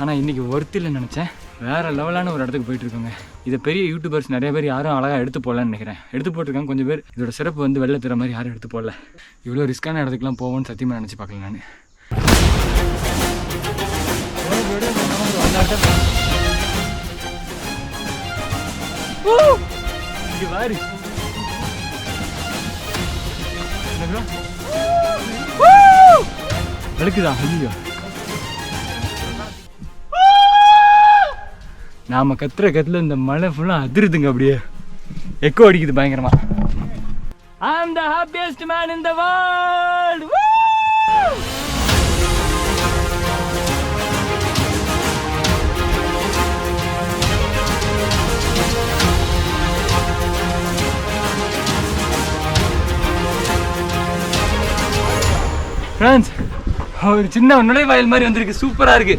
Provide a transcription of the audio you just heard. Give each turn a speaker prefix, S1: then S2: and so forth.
S1: ஆனால் இன்றைக்கி ஒர்த்தில்லைன்னு நினச்சேன். வேறு லெவலான ஒரு இடத்துக்கு போயிட்டுருக்கோங்க. இதை பெரிய யூடியூபர்ஸ் நிறைய பேர் யாரும் அழகாக எடுத்து போடலான்னு நினைக்கிறேன். எடுத்து போட்டிருக்காங்க கொஞ்சம் பேர். இதோட சிறப்பு வந்து வெளில தர மாதிரி யாரும் எடுத்து போடல. இவ்வளோ ரிஸ்க்கான இடத்துக்குலாம் போவோன்னு சத்தியமாக நினச்சி பார்க்கல நான். இது வாரு வழுக்குதா? ஐயோ, நாம கத்துற கத்துல இந்த மழை ஃபுல்லா அதிருதுங்க. அப்படியே எக்கோ அடிக்குது பயங்கரமா. I am the happiest man in the world. Friends, ஒரு சின்ன நுழைவாயில் மாதிரி வந்திருக்கு. சூப்பரா இருக்கு.